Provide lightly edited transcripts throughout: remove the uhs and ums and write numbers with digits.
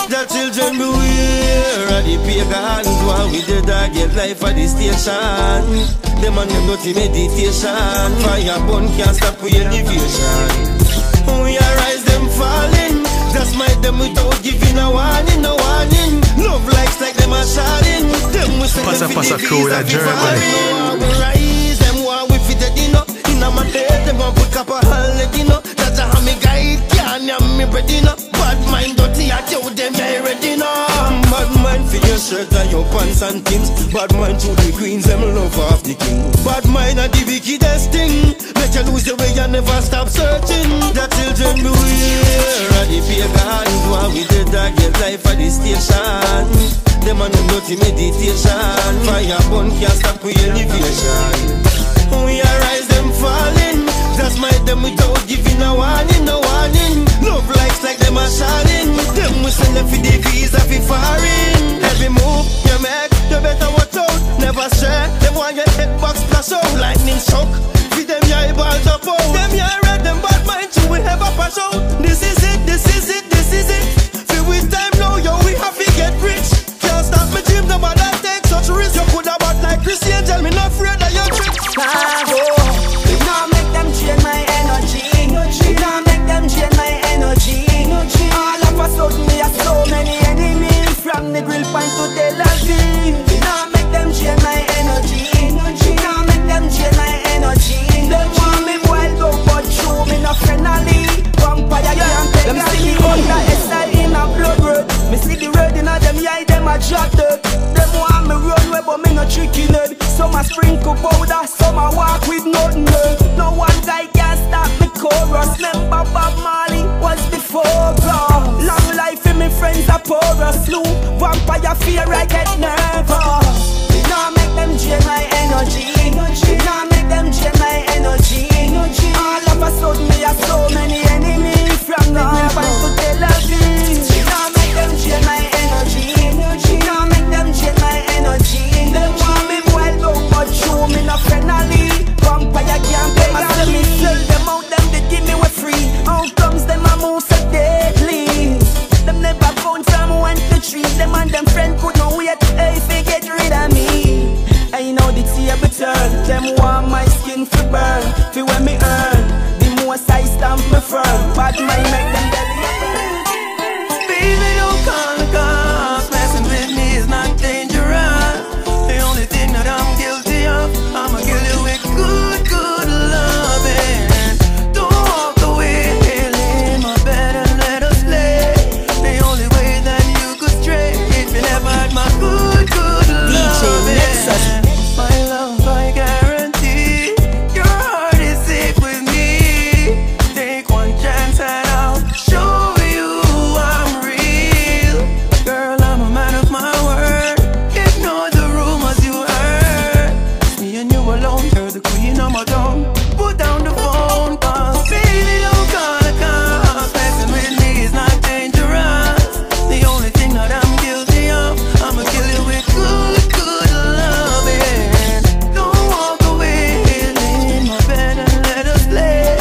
The children beware of the pagans, while we the dog get life at the station. Them and them dirty meditation. Fire burn can't stop with elevation. We arise them falling. Just smite them without giving a warning, no warning. Love likes like them are shouting. Them we send them for the visa for foreign. We rise them war we fit it in up. In a my head them want put up a holiday no. That's how me guide can't have me ready no. Bad mind dirty I tell them they ready no. Bad mind for your shirt and your pants and things. Bad mind to the queens them love off the king. Bad mind are the wickedest thing. Make you lose the way and never stop searching. The children beware of the pagans, while we the dog get life at the station. Them and them dirty meditation. Fire burn can't stop with elevation. We arise them falling. Just smite them without giving a warning, no warning. Love likes like them are shouting. Them we send them for the visa for foreign. Every move you make, you better watch out. Never stray, them want your head box splash out. Lightning shock, feed them your eyeballs up out. Them your red, them bad mind too, we have a pass out. This is it, this is it, this is it. Feel with time now, yo, we have to get rich. Can't stop me dream, no matter take such risk. You could have bought like Christian, tell me not afraid of your trick. We not make them drain my energy. We not make them drain my energy. All of a sudden we have so many enemies. From the grill point to Tel Aviv. We not make them drain my energy. We not make them drain my energy. They want me wild out but true me no friendly. Vampire can't take them see me under SI in a blood road. Me see the road in a them eye them a drop dirt. Them want me run way but me no tricky nerd. Some a sprinkle powder, some a walk with nothing. No one guy can stop me chorus. Remember Bob Marley was before God. Long life in me friends a pour a slew. Vampire fear I get nervous. We not make them drain my energy. We not make them drain my energy. All of a sudden we have so many enemies. From the grill point to Tel Aviv. We not make them drain my energy. We not make them drain my energy. They want me wild out but true me no friendly. Vampire can't pay I say me sell them out, them they give me way free. How comes them a move so deadly? Them never found someone to treat them and them friend could no wait. Hey, if they get rid of me, I know the table turn. Them want my skin for burn. For when me earn, the most I stamp me firm. Bad mind make them deliver. Baby, don't call the cops. Messing with me is not dangerous. The only thing that I'm guilty of, I'ma kill you with good, good loving. Don't walk away, lay my bed and let us play. The only way that you could stray, if you never had my good, good loving. Nexus. My love, I guarantee your heart is safe with me. Take one chance and I'll show you I'm real. Girl, I'm a man of my word. Ignore the rumors you heard. It's me and you alone, you're the queen of my throne. Put down the phone, cause baby, don't call the cops. Messing with me is not dangerous. The only thing that I'm guilty of, I'ma kill you with good, good loving. Don't walk away, lay in my bed and let us play.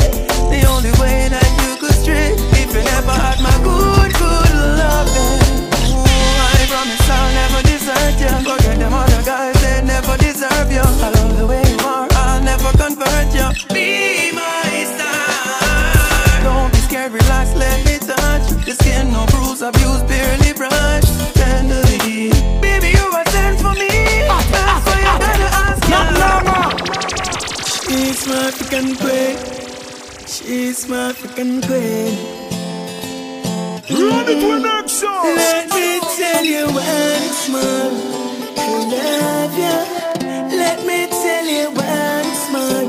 The only way that you could stray, if you never had my good, good loving. Ooh, I promise I'll never desert you. Forget them other guys, they never deserve you. I love the way you are, I'll never convert you. Be my star. Don't be scared, relax, let me touch. The skin, no bruise, abuse, barely brush. Tenderly, baby, you are sent for me. That's why you gotta ask me. She's my African queen. She's my African queen. Run it with Nexus. Let me tell you once more, I love you. Let me tell you once more,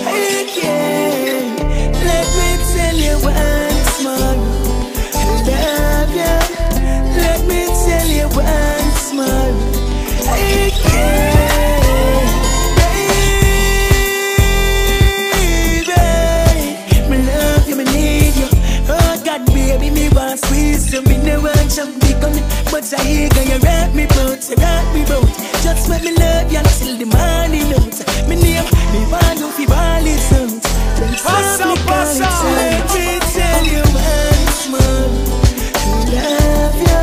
I care. Let me tell you once more, I love you. Let me tell you once more, I care. Baby, me love you, me need you. Oh God, baby, me want squeeze you. Me no want jump big on it, but I hear you wrap me bout, you wrap me bout. Just let me love you until the morning out. Me name, me want you fi ball it out. Passa, Passa. Let me tell you once more, I love you.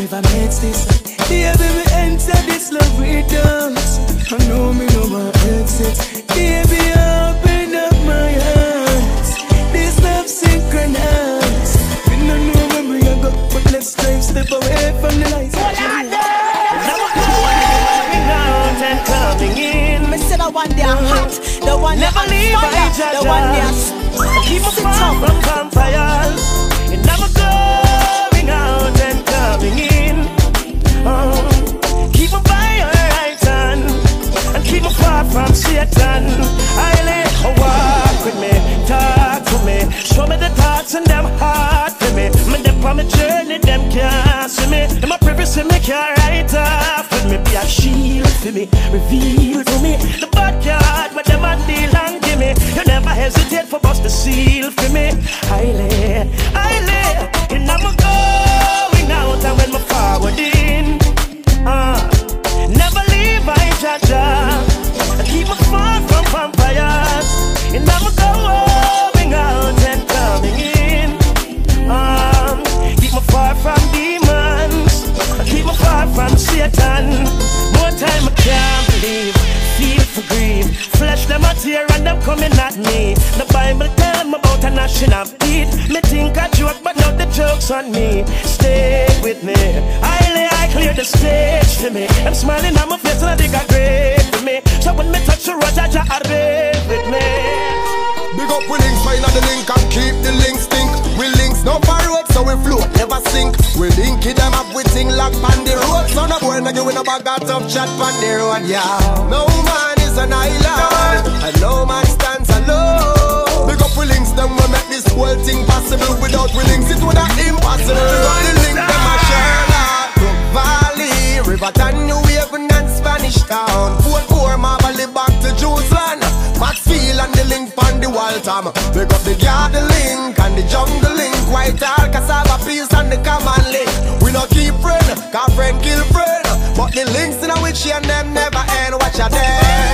never makes this. Baby, me enter this love with dance. I know me no more exit. Baby, open up my eyes. This love synchronized. We no know when we go, but let's try step away from the lights. And coming in. Me say the one they are hot, the one never leave fire, the one they are keep us far from campfires. And I'm going out and coming in. Keep me by your right hand and keep me far from Satan. I lay walk with me, talk to me, show me the thoughts and them heart for me. Me them on my journey, them can't see me. Them a privacy me can't write off with me. Be a shield for me, reveal to me the bad card, but them a deal and give me. You never hesitate for bust the seal for me. I lay, and I'm going out and when me forward in. Never leave my jaja. Keep me far from vampires. And I'm going out and coming in. Keep me far from demons. Keep me far from Satan. More time I can't believe. Feel for grief. Flesh them a tear and them coming at me. The Bible tell me about a national beat. Me think I joke but now the joke's on me. Stay with me. I clear the stage to me. I'm smiling on my face and I think I great for me. So when me touch the road, Jaja are with me. Big up we links, find the link and keep the links stink. We links no for road, so we float, never sink. We link it them up with thing lock on the road. So no boy no give in a bag of tough chat on the road, yeah. No man is an island, and no man stands alone. Big up we links, them will make this whole thing possible. Without we links, it would have impossible. The link them a Sherlock, Valley, Riverton, New Haven and Spanish Town. Fort Marble back to Jerusalem. Maxfield and the link on the Waltham. Pick up the garden link and the jungle link. Whitehall, Cassava, Peace and the common link. We no keep friend, cause friend kill friend. But the links in which and them never end. Watch a them.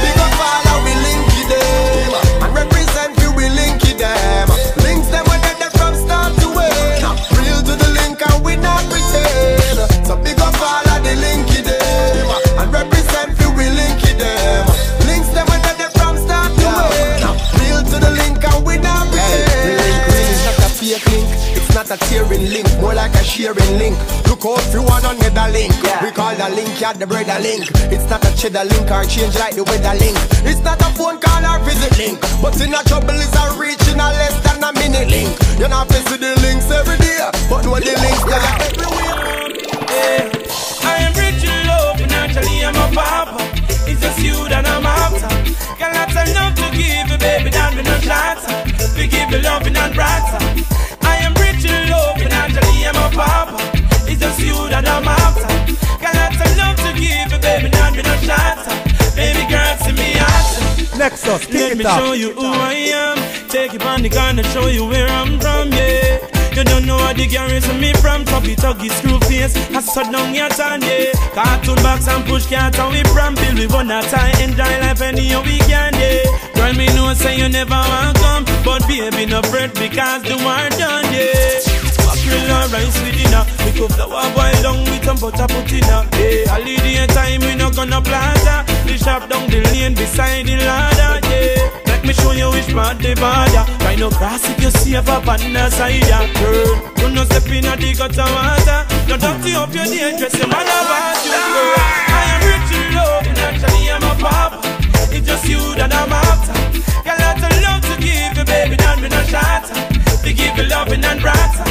Pick up all and we link them. And represent you, we link them. Links them when they're from start to end. Real to the link and we not pretend. So pick up all of the link them. And represent you, we link them. Links them when they're from start to end. Real to the link and we not pretend. The link is not a fake link. It's not a tearing link, more like a sharing link. Look out for one another link. We call the link, yeah, the brother link. It's not a cheddar link or change like the weather link. It's not a phone call or visit link. But in a trouble is a reaching a less than a minute link. You're not visit the links every day, but when the links they are everywhere. I am rich in love, and actually I'm a papa. It's just you that I'm after. Got lots of love to give you, baby, that we not shatter. We give you love and brighter. I am rich in love, and actually I'm a papa. It's just you that I'm after. Got lots of love to give you, baby, that we not shatter. Baby girl, see me after. Nexus, let me show you who I am. Take it on the gun and show you where I'm from, yeah. You don't know how the garrison me from. Tubby tuggy screw face, I shut down your time, yeah. Cartoon box and push cat and we from Bill. We wanna tie enjoy life any we can, yeah. Girl, me know say you never want come, but baby no fret because the war done, yeah. Mackerel and rice with dinner. We cook flour boil down with some butter put in her. Hey, holiday time we no gonna plaza. The shop down the lane beside the ladder, yeah. Let me show you which part the border. Try no grass if you see up on the side, yeah. Girl, you no step in a the gutter water. No dirty up your dangerous, you man about you, girl. I am rich in love, and actually I'm a papa. It's just you that I'm after. Got lots of love to give you, baby, that we no shatter. To give you loving and brighter.